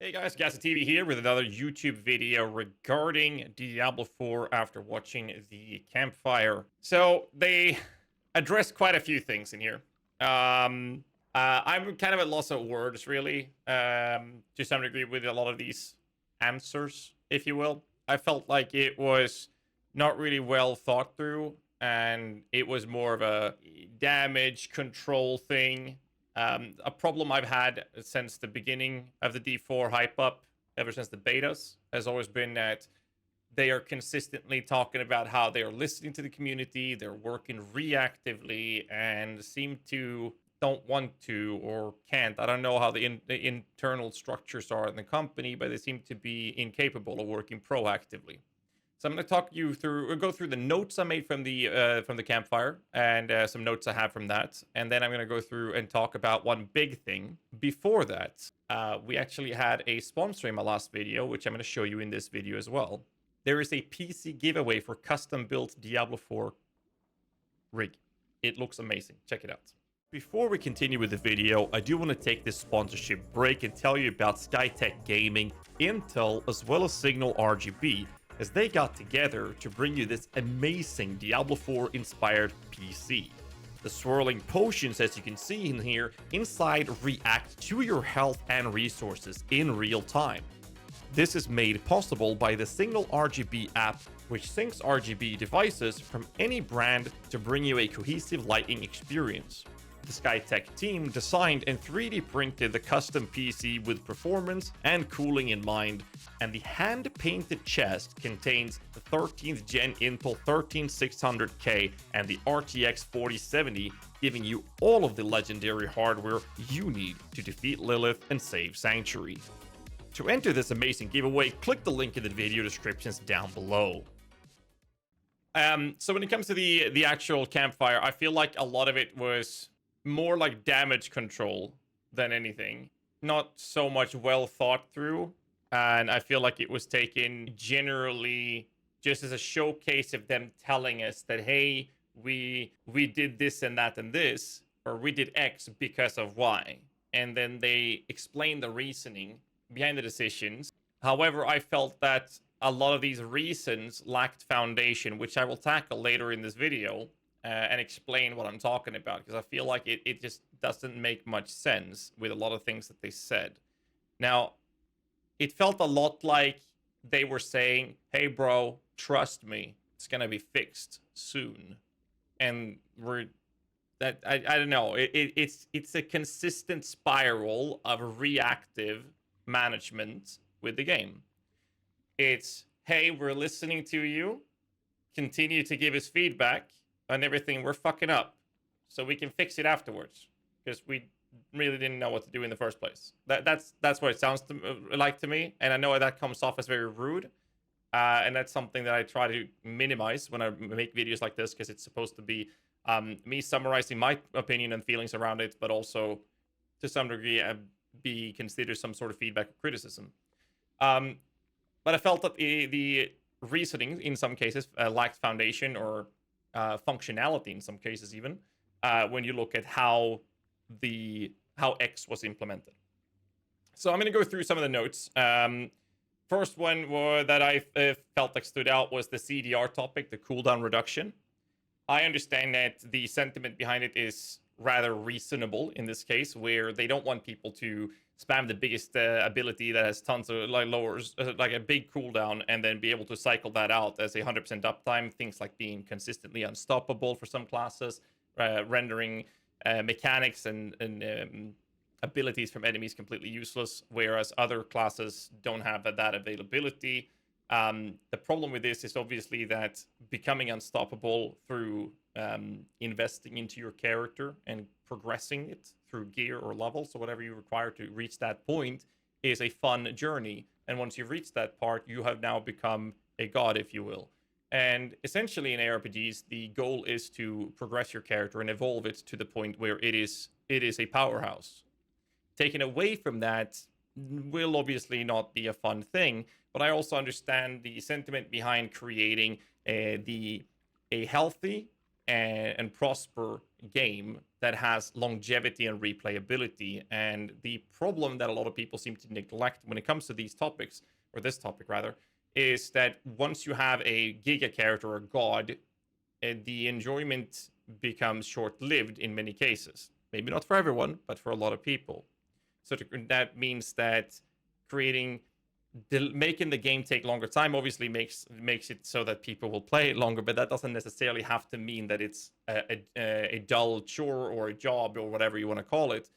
Hey guys, GHAZZY TV here with another YouTube video regarding Diablo 4 after watching the Campfire. So they address quite a few things in here. I'm kind of at loss of words, really, to some degree with a lot of these answers, if you will. I felt like it was not really well thought through, and it was more of a damage control thing. A problem I've had since the beginning of the D4 hype up, ever since the betas, has always been that they are consistently talking about how they are listening to the community, they're working reactively, and seem to don't want to or can't. I don't know how the internal structures are in the company, but they seem to be incapable of working proactively. So I'm going to go through the notes I made from the Campfire and some notes I have from that, and then I'm going to go through and talk about one big thing. Before that, we actually had a sponsor in my last video, which I'm going to show you in this video as well. There is a PC giveaway for custom-built Diablo 4 rig. It looks amazing. Check it out. Before we continue with the video, I do want to take this sponsorship break and tell you about Skytech Gaming, Intel, as well as Signal RGB, as they got together to bring you this amazing Diablo 4 inspired PC. The swirling potions, as you can see in here, inside react to your health and resources in real time. This is made possible by the Signal RGB app, which syncs RGB devices from any brand to bring you a cohesive lighting experience. The Skytech team designed and 3D printed the custom PC with performance and cooling in mind, and the hand-painted chest contains the 13th gen Intel 13600K and the RTX 4070, giving you all of the legendary hardware you need to defeat Lilith and save Sanctuary. To enter this amazing giveaway, click the link in the video descriptions down below. So when it comes to the actual Campfire, I feel like a lot of it was more like damage control than anything. Not so much well thought through. And I feel like it was taken generally just as a showcase of them telling us that, hey, we did this and that and this, or we did X because of Y. And then they explain the reasoning behind the decisions. However, I felt that a lot of these reasons lacked foundation, which I will tackle later in this video. And explain what I'm talking about, because I feel like it just doesn't make much sense with a lot of things that they said. Now, it felt a lot like they were saying, hey bro, trust me, it's gonna be fixed soon. And I don't know, it's a consistent spiral of reactive management with the game. It's, hey, we're listening to you, continue to give us feedback on everything we're fucking up, so we can fix it afterwards, because we really didn't know what to do in the first place. That's what it sounds like to me, and I know that comes off as very rude, and that's something that I try to minimize when I make videos like this, because it's supposed to be me summarizing my opinion and feelings around it, but also to some degree be considered some sort of feedback or criticism. But I felt that the reasoning in some cases lacked foundation or functionality in some cases, even when you look at how X was implemented. So I'm going to go through some of the notes. First one that I felt like stood out was the CDR topic, the cooldown reduction. I understand that the sentiment behind it is rather reasonable in this case, where they don't want people to spam the biggest ability that has tons of lowers like a big cooldown, and then be able to cycle that out as a 100% uptime. Things like being consistently unstoppable for some classes, rendering mechanics and abilities from enemies completely useless, whereas other classes don't have that availability. The problem with this is obviously that becoming unstoppable through investing into your character and progressing it through gear or levels or whatever you require to reach that point is a fun journey. And once you've reached that part, you have now become a god, if you will. And essentially in ARPGs, the goal is to progress your character and evolve it to the point where it is a powerhouse. Taken away from that will obviously not be a fun thing, but I also understand the sentiment behind creating a healthy and prosper game that has longevity and replayability. And the problem that a lot of people seem to neglect when it comes to these topics, or this topic rather, is that once you have a giga character or god, the enjoyment becomes short-lived in many cases. Maybe not for everyone, but for a lot of people. So that means that making the game take longer time obviously makes it so that people will play it longer, but that doesn't necessarily have to mean that it's a dull chore or a job or whatever you want to call it.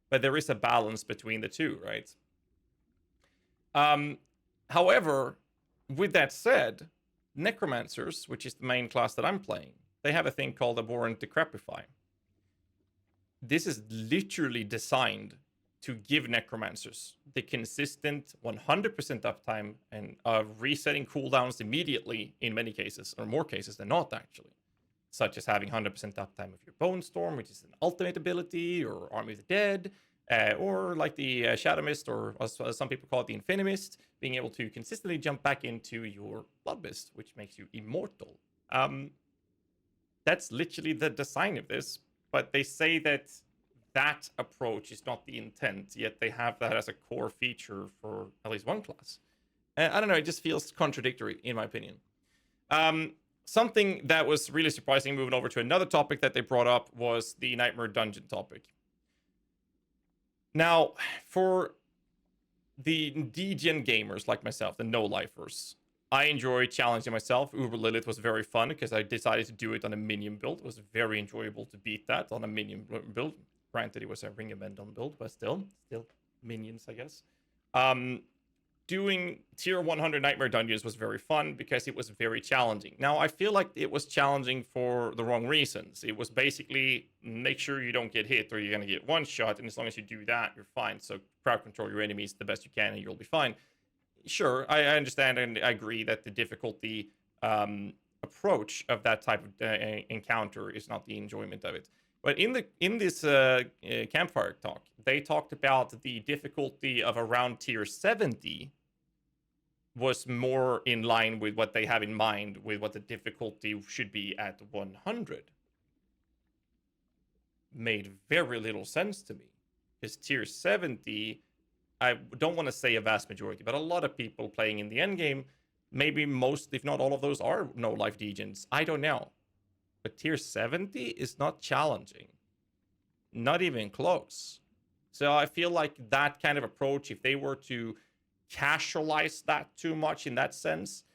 But there is a balance between the two, right? However, with that said, Necromancers, which is the main class that I'm playing, they have a thing called Abhorrent Decrepify. This is literally designed to give Necromancers the consistent 100% uptime and resetting cooldowns immediately in many cases, or more cases than not actually. Such as having 100% uptime of your Bone Storm, which is an ultimate ability, or Army of the Dead, or like the Shadow Mist, or as some people call it, the Infinimist, being able to consistently jump back into your Blood Mist, which makes you immortal. That's literally the design of this, but they say that approach is not the intent, yet they have that as a core feature for at least one class. I don't know, it just feels contradictory, in my opinion. Something that was really surprising, moving over to another topic that they brought up, was the Nightmare Dungeon topic. Now, for the degen gamers like myself, the no-lifers, I enjoy challenging myself. Uber Lilith was very fun because I decided to do it on a minion build. It was very enjoyable to beat that on a minion build. Granted, it was a Ring of Mendon build, but still minions, I guess. Doing tier 100 Nightmare Dungeons was very fun because it was very challenging. Now, I feel like it was challenging for the wrong reasons. It was basically make sure you don't get hit or you're going to get one shot, and as long as you do that, you're fine. So crowd control your enemies the best you can and you'll be fine. Sure, I understand and I agree that the difficulty approach of that type of encounter is not the enjoyment of it. But in this Campfire talk, they talked about the difficulty of around tier 70 was more in line with what they have in mind with what the difficulty should be at 100. Made very little sense to me. Because tier 70, I don't want to say a vast majority, but a lot of people playing in the endgame, maybe most, if not all of those, are no-life degens. I don't know. But tier 70 is not challenging. Not even close. So I feel like that kind of approach, if they were to casualize that too much in that sense,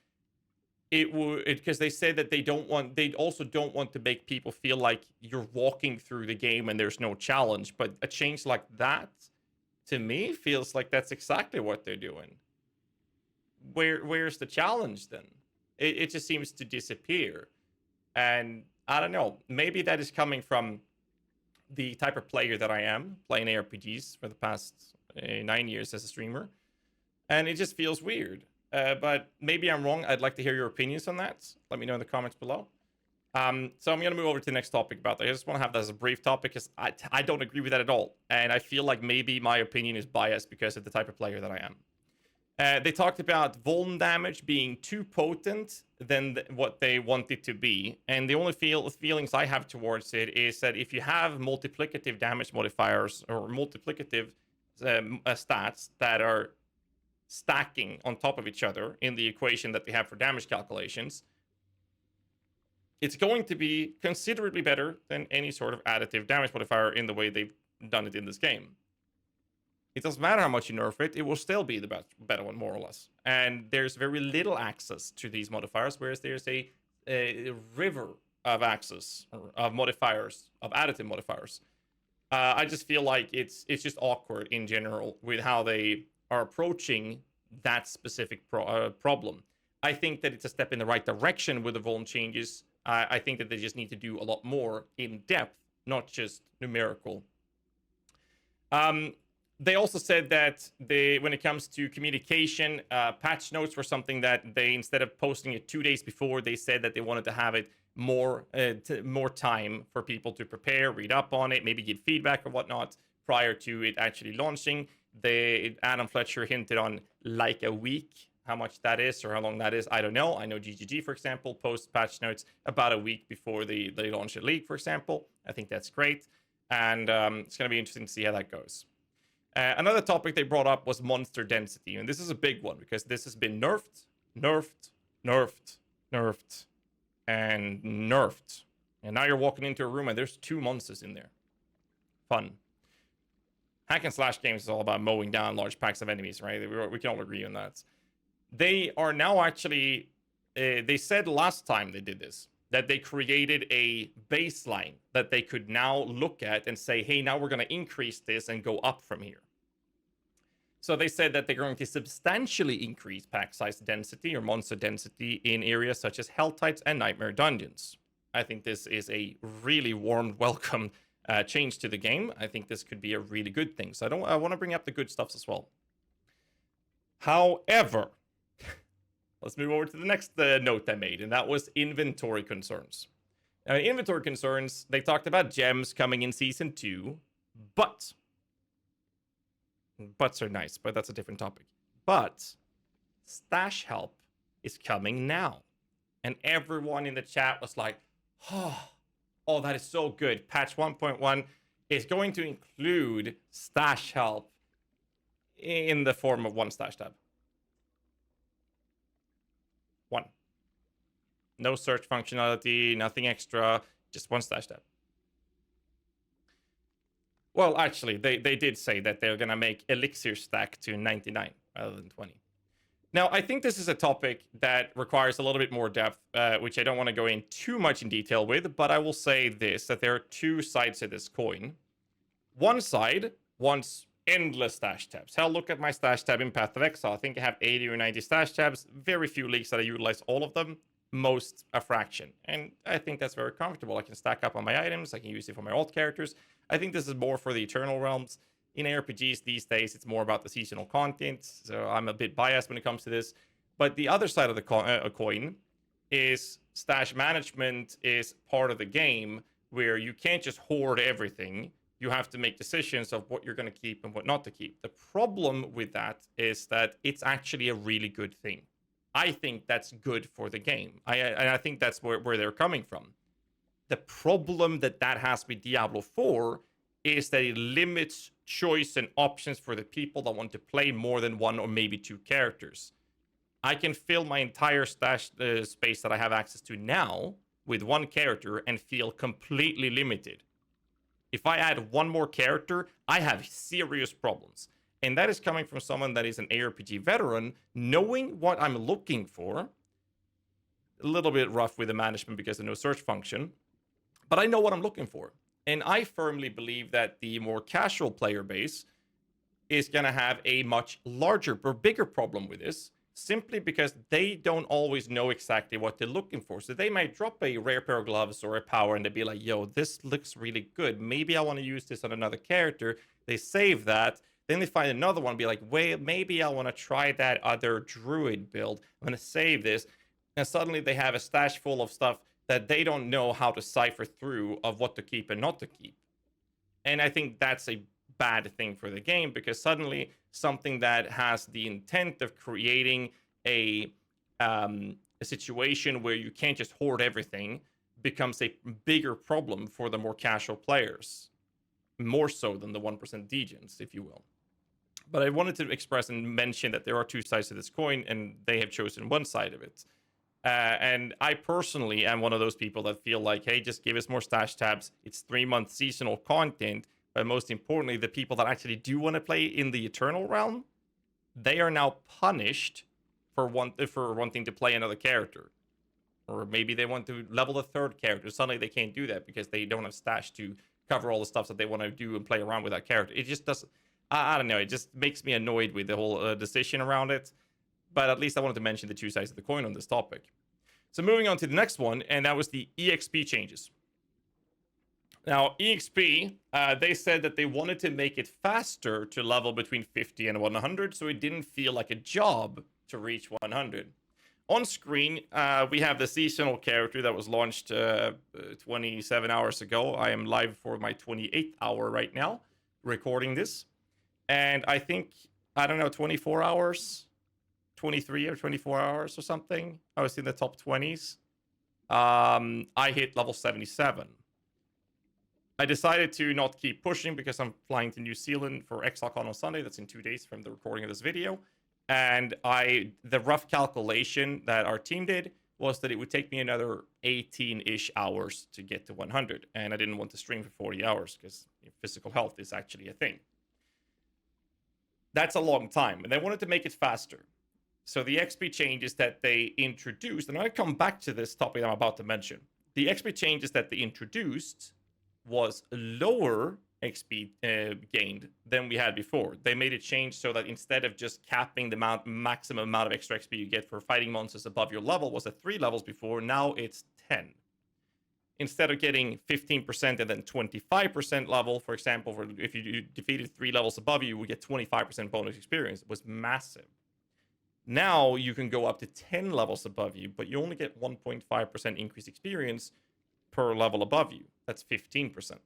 it would, because they say that they also don't want to make people feel like you're walking through the game and there's no challenge. But a change like that, to me, feels like that's exactly what they're doing. Where's the challenge then? It just seems to disappear. And I don't know, maybe that is coming from the type of player that I am, playing ARPGs for the past 9 years as a streamer. And it just feels weird. But maybe I'm wrong. I'd like to hear your opinions on that. Let me know in the comments below. So I'm going to move over to the next topic about that. I just want to have that as a brief topic because I don't agree with that at all. And I feel like maybe my opinion is biased because of the type of player that I am. They talked about vuln damage being too potent than what they want it to be. And the only feelings I have towards it is that if you have multiplicative damage modifiers or multiplicative stats that are stacking on top of each other in the equation that they have for damage calculations, it's going to be considerably better than any sort of additive damage modifier in the way they've done it in this game. It doesn't matter how much you nerf it, it will still be the better one, more or less. And there's very little access to these modifiers, whereas there's a river of access, of modifiers, of additive modifiers. I just feel like it's just awkward in general with how they are approaching that specific problem. I think that it's a step in the right direction with the vuln changes. I think that they just need to do a lot more in depth, not just numerical. They also said that when it comes to communication, patch notes were something that they, instead of posting it 2 days before, they said that they wanted to have it more time for people to prepare, read up on it, maybe give feedback or whatnot prior to it actually launching. Adam Fletcher hinted on like a week. How much that is or how long that is, I don't know. I know GGG, for example, posts patch notes about a week before they launch a league, for example. I think that's great. And it's going to be interesting to see how that goes. Another topic they brought up was monster density. And this is a big one because this has been nerfed, nerfed, nerfed, nerfed, and nerfed. And now you're walking into a room and there's 2 monsters in there. Fun. Hack and slash games is all about mowing down large packs of enemies, right? We can all agree on that. They are now actually, they said last time they did this, that they created a baseline that they could now look at and say, hey, now we're going to increase this and go up from here. So they said that they're going to substantially increase pack size density or monster density in areas such as Hell Tides and Nightmare Dungeons. I think this is a really warm welcome change to the game. I think this could be a really good thing. So I want to bring up the good stuffs as well. However, let's move over to the next note I made, and that was inventory concerns. Now, inventory concerns, they talked about gems coming in Season 2, but... Buts are nice, but that's a different topic. But stash help is coming now. And everyone in the chat was like, oh, that is so good. Patch 1.1 is going to include stash help in the form of 1 stash tab. 1. No search functionality, nothing extra, just 1 stash tab. Well, actually, they did say that they're going to make Elixir stack to 99 rather than 20. Now, I think this is a topic that requires a little bit more depth, which I don't want to go in too much in detail with, but I will say this, that there are 2 sides to this coin. One side wants endless stash tabs. Hell, look at my stash tab in Path of Exile. I think I have 80 or 90 stash tabs. Very few leagues that I utilize all of them. Most a fraction. And I think that's very comfortable. I can stack up on my items. I can use it for my alt characters. I think this is more for the Eternal Realms. In ARPGs these days, it's more about the seasonal content. So I'm a bit biased when it comes to this. But the other side of the coin is stash management is part of the game where you can't just hoard everything. You have to make decisions of what you're going to keep and what not to keep. The problem with that is that it's actually a really good thing. I think that's good for the game. I think that's where they're coming from. The problem that has with Diablo 4 is that it limits choice and options for the people that want to play more than 1 or maybe 2 characters. I can fill my entire stash space that I have access to now with 1 character and feel completely limited. If I add 1 more character, I have serious problems. And that is coming from someone that is an ARPG veteran, knowing what I'm looking for. A little bit rough with the management because there's no search function. But I know what I'm looking for. And I firmly believe that the more casual player base is going to have a much larger or bigger problem with this, simply because they don't always know exactly what they're looking for. So they might drop a rare pair of gloves or a power and they'd be like, yo, this looks really good. Maybe I want to use this on another character. They save that. Then they find another one and be like, wait, maybe I want to try that other druid build. I'm going to save this. And suddenly they have a stash full of stuff that they don't know how to cipher through of what to keep and not to keep. And I think that's a bad thing for the game, because suddenly something that has the intent of creating a situation where you can't just hoard everything becomes a bigger problem for the more casual players. More so than the 1% degens, if you will. But I wanted to express and mention that there are 2 sides to this coin, and they have chosen 1 side of it. And I personally am one of those people that feel like, hey, just give us more stash tabs. It's 3-month seasonal content. But most importantly, the people that actually do want to play in the Eternal Realm, they are now punished for wanting to play another character. Or maybe they want to level the 3rd character. Suddenly they can't do that because they don't have stash to cover all the stuff that they want to do and play around with that character. It just doesn't... I don't know. It just makes me annoyed with the whole decision around it. But at least I wanted to mention the 2 sides of the coin on this topic. So moving on to the next one, and that was the EXP changes. Now, EXP, they said that they wanted to make it faster to level between 50 and 100, so it didn't feel like a job to reach 100. On screen, we have the seasonal character that was launched 27 hours ago. I am live for my 28th hour right now, recording this. And I think, 24 hours, 23 or 24 hours or something. I was in the top 20s. I hit level 77. I decided to not keep pushing because I'm flying to New Zealand for ExileCon on Sunday. That's in 2 days from the recording of this video. And the rough calculation that our team did was that it would take me another 18-ish hours to get to 100. And I didn't want to stream for 40 hours because physical health is actually a thing. That's a long time. And they wanted to make it faster. So the XP changes that they introduced, and I come back to this topic I'm about to mention. The XP changes that they introduced was lower XP gained than we had before. They made it change so that instead of just capping the maximum amount of extra XP you get for fighting monsters above your level was at 3 levels before, now it's 10. Instead of getting 15% and then 25% level, for example, if you defeated 3 levels above you, we get 25% bonus experience. It was massive. Now you can go up to 10 levels above you, but you only get 1.5% increased experience per level above you. That's 15%.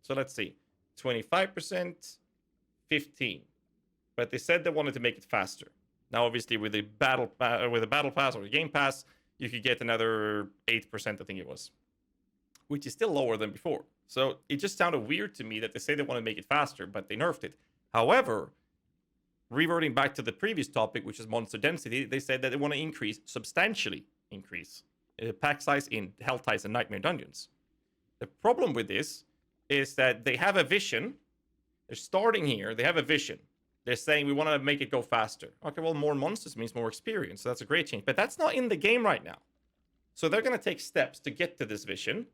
So let's see. 25%, 15. But they said they wanted to make it faster. Now, obviously, with the battle pass or the game pass, you could get another 8%, I think it was, which is still lower than before. So it just sounded weird to me that they say they want to make it faster, but they nerfed it. However, reverting back to the previous topic, which is monster density, they said that they want to substantially increase pack size in Hell Ties and Nightmare Dungeons. The problem with this is that they have a vision. They're starting here. They have a vision. They're saying we want to make it go faster. Okay, well, more monsters means more experience. So that's a great change. But that's not in the game right now. So they're going to take steps to get to this vision.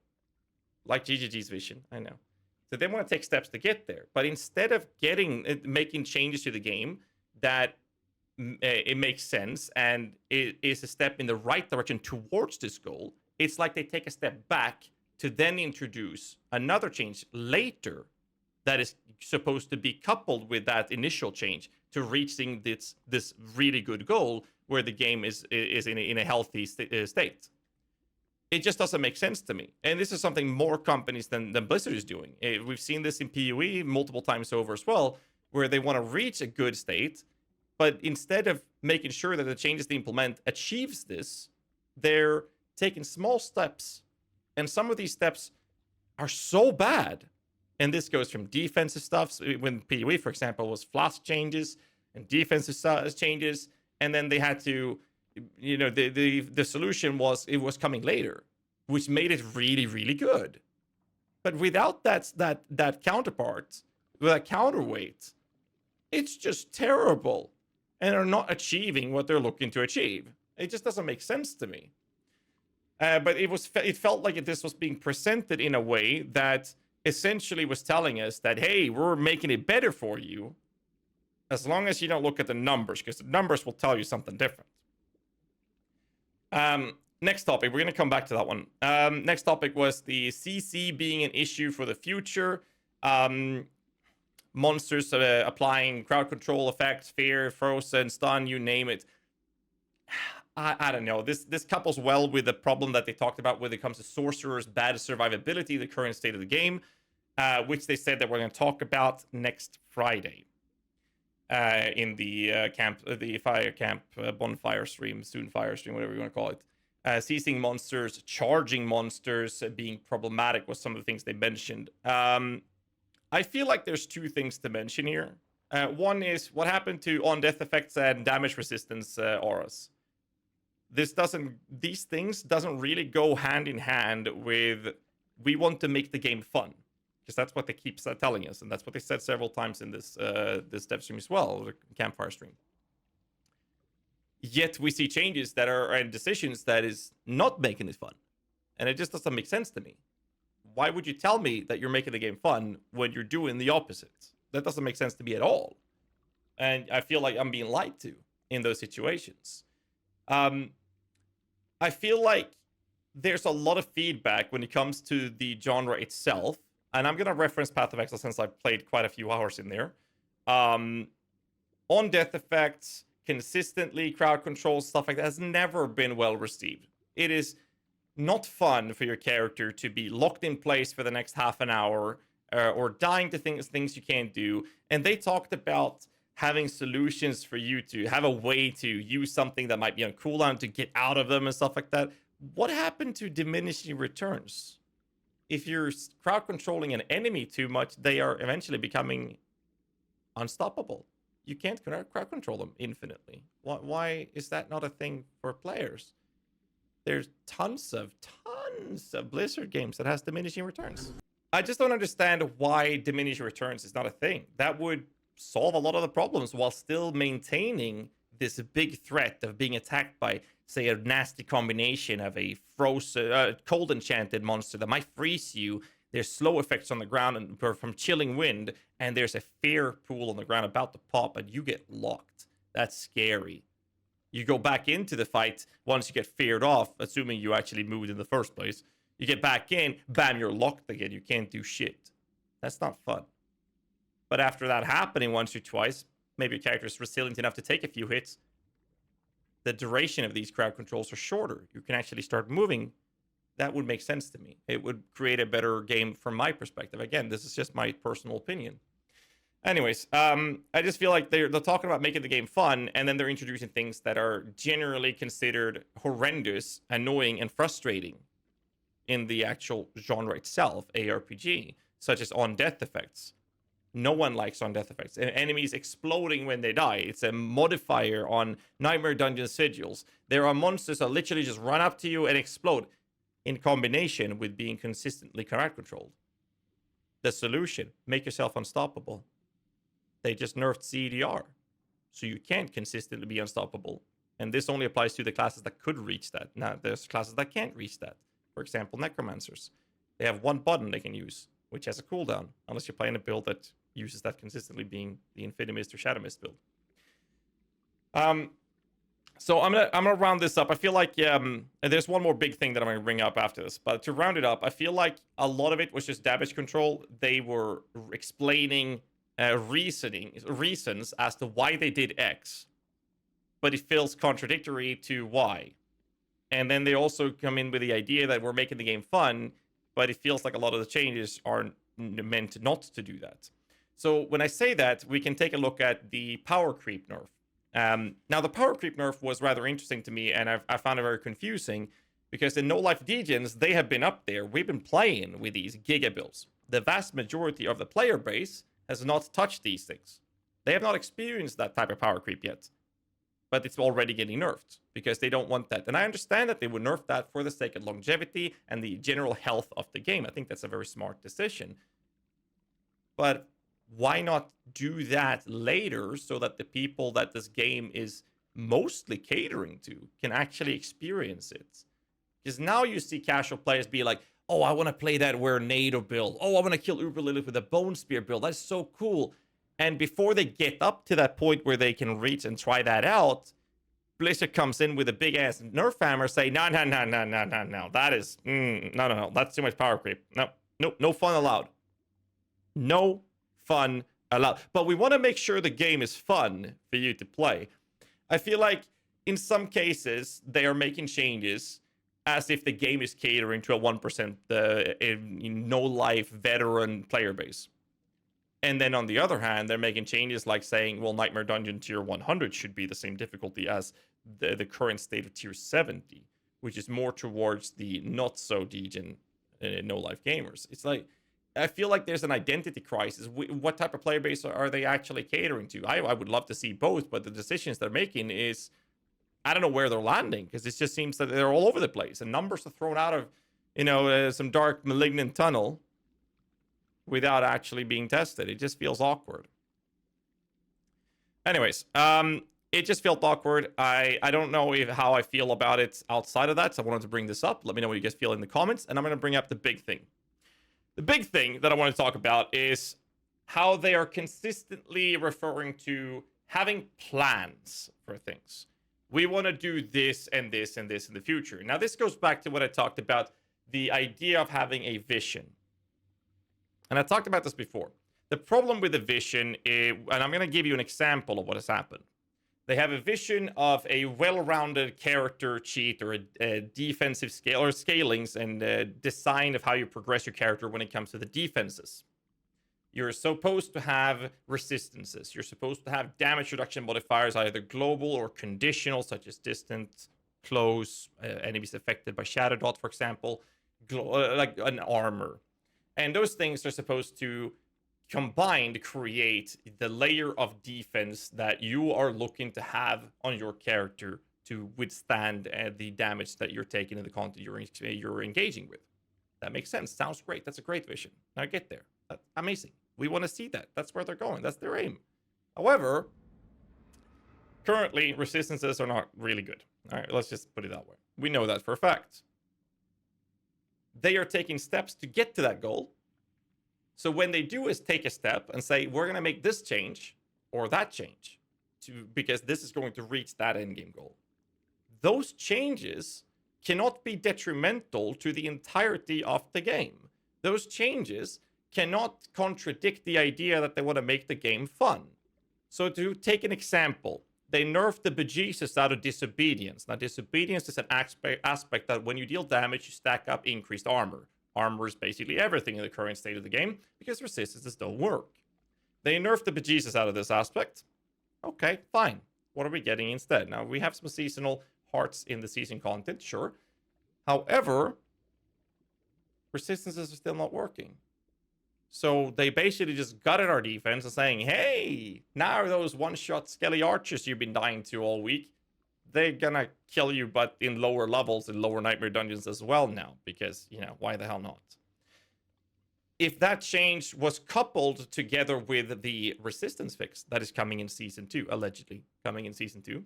Like GGG's vision, I know. So they want to take steps to get there. But instead of making changes to the game that it makes sense and it is a step in the right direction towards this goal, it's like they take a step back to then introduce another change later that is supposed to be coupled with that initial change to reaching this really good goal where the game is in a healthy state. It just doesn't make sense to me. And this is something more companies than Blizzard is doing. We've seen this in PoE multiple times over as well, where they want to reach a good state, but instead of making sure that the changes they implement achieves this, they're taking small steps. And some of these steps are so bad. And this goes from defensive stuff. When PoE, for example, was flask changes and defensive changes. And then they had to, the solution was it was coming later, which made it really, really good. But without that counterpart, with that counterweight, it's just terrible. And are not achieving what they're looking to achieve. It just doesn't make sense to me. But it felt like this was being presented in a way that essentially was telling us that, hey, we're making it better for you, as long as you don't look at the numbers, because the numbers will tell you something different. Next topic, we're going to come back to that one. Next topic was the CC being an issue for the future. Monsters applying crowd control effects, fear, frozen, stun, you name it. I don't know. This couples well with the problem that they talked about when it comes to sorcerers' bad survivability, the current state of the game, which they said that we're going to talk about next Friday in the fire camp bonfire stream, soon fire stream, whatever you want to call it. Seizing monsters, charging monsters, being problematic was some of the things they mentioned. I feel like there's two things to mention here. One is what happened to on-death effects and damage resistance auras. These things doesn't really go hand in hand with we want to make the game fun, because that's what they keep telling us, and that's what they said several times in this dev stream as well, the Campfire stream. Yet we see changes and decisions that is not making it fun, and it just doesn't make sense to me. Why would you tell me that you're making the game fun when you're doing the opposite? That doesn't make sense to me at all, and I feel like I'm being lied to in those situations. I feel like there's a lot of feedback when it comes to the genre itself. And I'm going to reference Path of Exile since I've played quite a few hours in there. On death effects, consistently, crowd control, stuff like that has never been well received. It is not fun for your character to be locked in place for the next half an hour or dying to things you can't do. And they talked about having solutions for you to have a way to use something that might be on cooldown to get out of them and stuff like that. What happened to diminishing returns? if you're crowd controlling an enemy too much, they are eventually becoming unstoppable. You can't crowd control them infinitely. Why is that not a thing for players? There's tons of Blizzard games that has diminishing returns. I just don't understand why diminishing returns is not a thing. That would solve a lot of the problems while still maintaining this big threat of being attacked by, say, a nasty combination of a frozen, cold enchanted monster that might freeze you. There's slow effects on the ground and from chilling wind, and there's a fear pool on the ground about to pop, and you get locked. That's scary. You go back into the fight once you get feared off, assuming you actually moved in the first place. You get back in, bam, you're locked again. You can't do shit. That's not fun. But after that happening once or twice, maybe your character is resilient enough to take a few hits. The duration of these crowd controls are shorter. You can actually start moving. That would make sense to me. It would create a better game from my perspective. Again, this is just my personal opinion. Anyways, I just feel like they're talking about making the game fun, and then they're introducing things that are generally considered horrendous, annoying, and frustrating in the actual genre itself, ARPG, such as on-death effects. No one likes on-death effects. Enemies exploding when they die. It's a modifier on Nightmare Dungeon sigils. There are monsters that literally just run up to you and explode, in combination with being consistently crowd controlled. The solution, make yourself unstoppable. They just nerfed CDR, so you can't consistently be unstoppable. And this only applies to the classes that could reach that. Now, there's classes that can't reach that. For example, Necromancers. They have one button they can use, which has a cooldown, unless you're playing a build that uses that consistently, being the Infinity Mist or Shadow Mist build. So I'm gonna round this up. I feel like there's one more big thing that I'm gonna bring up after this, but to round it up, I feel like a lot of it was just damage control. They were explaining reasons as to why they did X, but it feels contradictory to Y. And then they also come in with the idea that we're making the game fun, but it feels like a lot of the changes are meant not to do that. So when I say that, we can take a look at the power creep nerf. Now, the power creep nerf was rather interesting to me, and I found it very confusing, because in No Life Degens, they have been up there. We've been playing with these giga builds. The vast majority of the player base has not touched these things. They have not experienced that type of power creep yet. But it's already getting nerfed, because they don't want that. And I understand that they would nerf that for the sake of longevity and the general health of the game. I think that's a very smart decision. But why not do that later so that the people that this game is mostly catering to can actually experience it? Because now you see casual players be like, oh, I want to play that Wernado build. Oh, I want to kill Uber Lilith with a Bone Spear build. That's so cool. And before they get up to that point where they can reach and try that out, Blizzard comes in with a big ass nerf hammer, say, no. That is, no. That's too much power creep. No fun allowed. No fun allowed. But we want to make sure the game is fun for you to play. I feel like in some cases they are making changes as if the game is catering to a 1% no life veteran player base. And then on the other hand, they're making changes like saying, well, Nightmare Dungeon tier 100 should be the same difficulty as the current state of tier 70, which is more towards the not so degen no life gamers. It's like, I feel like there's an identity crisis. What type of player base are they actually catering to? I would love to see both, but the decisions they're making is, I don't know where they're landing, because it just seems that they're all over the place, and numbers are thrown out of, some dark malignant tunnel without actually being tested. It just feels awkward. Anyways, it just felt awkward. I don't know how I feel about it outside of that, so I wanted to bring this up. Let me know what you guys feel in the comments, and I'm going to bring up the big thing. The big thing that I want to talk about is how they are consistently referring to having plans for things. We want to do this and this and this in the future. Now, this goes back to what I talked about, the idea of having a vision. And I talked about this before. The problem with the vision is, and I'm going to give you an example of what has happened. They have a vision of a well-rounded character cheat or a defensive scale or scalings and design of how you progress your character when it comes to the defenses. You're supposed to have resistances. You're supposed to have damage reduction modifiers, either global or conditional, such as distant, close, enemies affected by Shadow Dot, for example, like an armor. And those things are supposed to combined create the layer of defense that you are looking to have on your character to withstand the damage that you're taking in the content you're engaging with. That makes sense. Sounds great. That's a great vision. Now get there. That's amazing. We want to see that. That's where they're going. That's their aim. However, currently, resistances are not really good. All right, let's just put it that way. We know that for a fact. They are taking steps to get to that goal. So when they do is take a step and say, we're going to make this change or that change because this is going to reach that endgame goal. Those changes cannot be detrimental to the entirety of the game. Those changes cannot contradict the idea that they want to make the game fun. So to take an example, they nerfed the bejesus out of disobedience. Now, disobedience is an aspect that when you deal damage, you stack up increased armor. Armor is basically everything in the current state of the game because resistances don't work. They nerfed the bejesus out of this aspect. Okay, fine. What are we getting instead? Now, we have some seasonal hearts in the season content, sure. However, resistances are still not working. So they basically just gutted our defense and saying, hey, now those one-shot skelly archers you've been dying to all week, they're gonna kill you, but in lower levels, in lower nightmare dungeons as well now, because, you know, why the hell not? If that change was coupled together with the resistance fix that is coming in Season 2, allegedly coming in Season 2,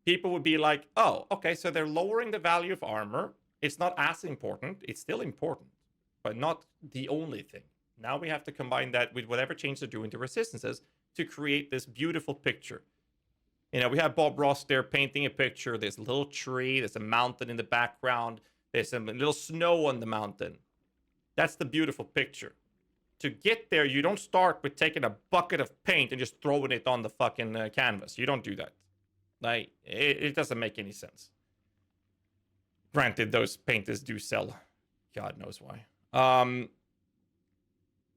people would be like, oh, okay, so they're lowering the value of armor. It's not as important. It's still important, but not the only thing. Now we have to combine that with whatever change they're doing to resistances to create this beautiful picture. You know, we have Bob Ross there painting a picture. There's a little tree. There's a mountain in the background. There's some little snow on the mountain. That's the beautiful picture. To get there, you don't start with taking a bucket of paint and just throwing it on the fucking canvas. You don't do that. Like, it doesn't make any sense. Granted, those painters do sell. God knows why.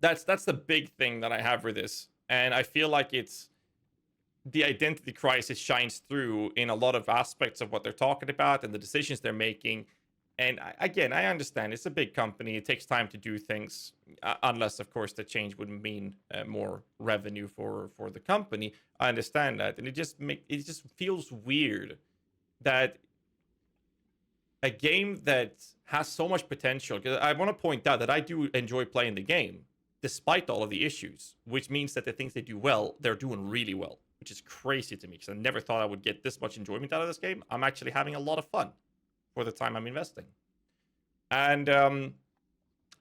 That's the big thing that I have with this. And I feel like it's the identity crisis shines through in a lot of aspects of what they're talking about and the decisions they're making. And again, I understand it's a big company. It takes time to do things, unless, of course, the change would mean more revenue for the company. I understand that. And it just feels weird that a game that has so much potential, because I want to point out that I do enjoy playing the game, despite all of the issues, which means that the things they do well, they're doing really well, which is crazy to me, because I never thought I would get this much enjoyment out of this game. I'm actually having a lot of fun for the time I'm investing. And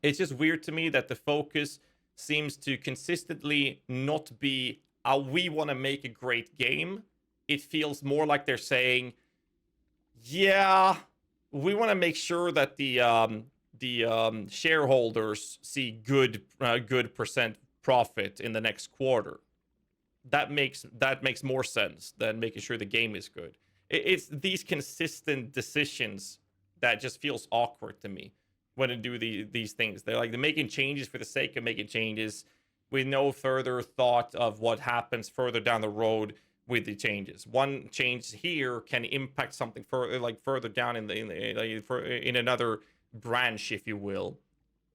it's just weird to me that the focus seems to consistently not be how we want to make a great game. It feels more like they're saying, yeah, we want to make sure that the shareholders see good percent profit in the next quarter. That makes more sense than making sure the game is good. It's these consistent decisions that just feels awkward to me when they do these things. They're making changes for the sake of making changes with no further thought of what happens further down the road with the changes. One change here can impact something further down in another branch, if you will.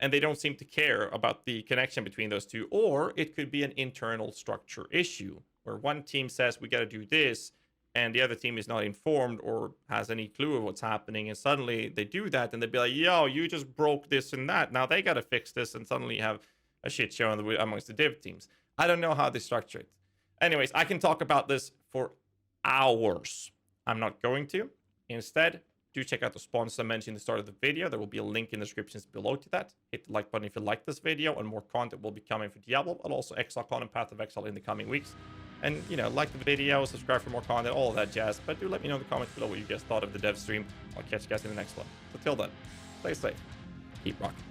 And they don't seem to care about the connection between those two. Or it could be an internal structure issue where one team says we got to do this, and the other team is not informed or has any clue of what's happening, and suddenly they do that, and they'd be like, yo, you just broke this and that. Now they got to fix this, and suddenly you have a shit show amongst the dev teams. I don't know how they structure it. Anyways, I can talk about this for hours. I'm not going to. Instead, do check out the sponsor I mentioned at the start of the video. There will be a link in the descriptions below to that. Hit the like button if you like this video, and more content will be coming for Diablo, and also Exile and Path of Exile in the coming weeks. And, you know, like the video, subscribe for more content, all of that jazz. But do let me know in the comments below what you guys thought of the dev stream. I'll catch you guys in the next one. So till then, stay safe. Keep rocking.